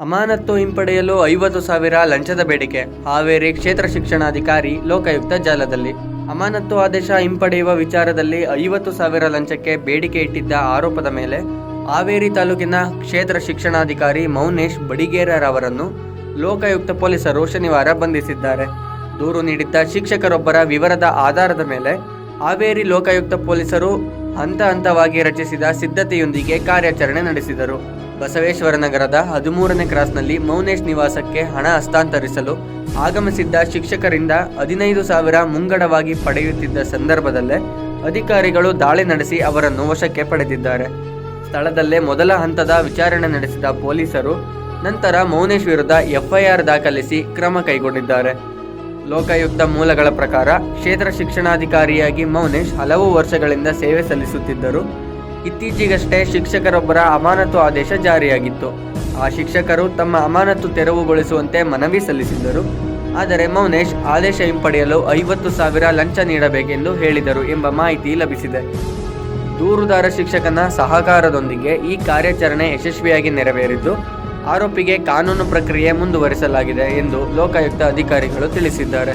ಅಮಾನತ್ತು ಹಿಂಪಡೆಯಲು 50,000 ಲಂಚದ ಬೇಡಿಕೆ. ಹಾವೇರಿ ಕ್ಷೇತ್ರ ಶಿಕ್ಷಣಾಧಿಕಾರಿ ಲೋಕಾಯುಕ್ತ ಜಾಲದಲ್ಲಿ. ಅಮಾನತ್ತು ಆದೇಶ ಹಿಂಪಡೆಯುವ ವಿಚಾರದಲ್ಲಿ 50,000 ಲಂಚಕ್ಕೆ ಬೇಡಿಕೆ ಇಟ್ಟಿದ್ದ ಆರೋಪದ ಮೇಲೆ ಹಾವೇರಿ ತಾಲೂಕಿನ ಕ್ಷೇತ್ರ ಶಿಕ್ಷಣಾಧಿಕಾರಿ ಮೌನೇಶ್ ಬಡಿಗೇರರವರನ್ನು ಲೋಕಾಯುಕ್ತ ಪೊಲೀಸರು ಶನಿವಾರ ಬಂಧಿಸಿದ್ದಾರೆ. ದೂರು ನೀಡಿದ್ದ ಶಿಕ್ಷಕರೊಬ್ಬರ ವಿವರದ ಆಧಾರದ ಮೇಲೆ ಹಾವೇರಿ ಲೋಕಾಯುಕ್ತ ಪೊಲೀಸರು ಹಂತ ಹಂತವಾಗಿ ರಚಿಸಿದ ಸಿದ್ಧತೆಯೊಂದಿಗೆ ಕಾರ್ಯಾಚರಣೆ ನಡೆಸಿದರು. ಬಸವೇಶ್ವರ ನಗರದ 13ನೇ ಕ್ರಾಸ್ನಲ್ಲಿ ಮೌನೇಶ್ ನಿವಾಸಕ್ಕೆ ಹಣ ಹಸ್ತಾಂತರಿಸಲು ಆಗಮಿಸಿದ್ದ ಶಿಕ್ಷಕರಿಂದ 15,000 ಮುಂಗಡವಾಗಿ ಪಡೆಯುತ್ತಿದ್ದ ಸಂದರ್ಭದಲ್ಲೇ ಅಧಿಕಾರಿಗಳು ದಾಳಿ ನಡೆಸಿ ಅವರನ್ನು ವಶಕ್ಕೆ ಪಡೆದಿದ್ದಾರೆ. ಸ್ಥಳದಲ್ಲೇ ಮೊದಲ ಹಂತದ ವಿಚಾರಣೆ ನಡೆಸಿದ ಪೊಲೀಸರು ನಂತರ ಮೌನೇಶ್ ವಿರುದ್ಧ FIR ದಾಖಲಿಸಿ ಕ್ರಮ ಕೈಗೊಂಡಿದ್ದಾರೆ. ಲೋಕಾಯುಕ್ತ ಮೂಲಗಳ ಪ್ರಕಾರ ಕ್ಷೇತ್ರ ಶಿಕ್ಷಣಾಧಿಕಾರಿಯಾಗಿ ಮೌನೇಶ್ ಹಲವು ವರ್ಷಗಳಿಂದ ಸೇವೆ ಸಲ್ಲಿಸುತ್ತಿದ್ದರು. ಇತ್ತೀಚೆಗಷ್ಟೇ ಶಿಕ್ಷಕರೊಬ್ಬರ ಅಮಾನತು ಆದೇಶ ಜಾರಿಯಾಗಿತ್ತು. ಆ ಶಿಕ್ಷಕರು ತಮ್ಮ ಅಮಾನತು ತೆರವುಗೊಳಿಸುವಂತೆ ಮನವಿ ಸಲ್ಲಿಸಿದ್ದರು. ಆದರೆ ಮೌನೇಶ್ ಆದೇಶ ಹಿಂಪಡೆಯಲು 50,000 ಲಂಚ ನೀಡಬೇಕೆಂದು ಹೇಳಿದರು ಎಂಬ ಮಾಹಿತಿ ಲಭಿಸಿದೆ. ದೂರುದಾರ ಶಿಕ್ಷಕನ ಸಹಕಾರದೊಂದಿಗೆ ಈ ಕಾರ್ಯಾಚರಣೆ ಯಶಸ್ವಿಯಾಗಿ ನೆರವೇರಿದ್ದು ಆರೋಪಿಗೆ ಕಾನೂನು ಪ್ರಕ್ರಿಯೆ ಮುಂದುವರಿಸಲಾಗಿದೆ ಎಂದು ಲೋಕಾಯುಕ್ತ ಅಧಿಕಾರಿಗಳು ತಿಳಿಸಿದ್ದಾರೆ.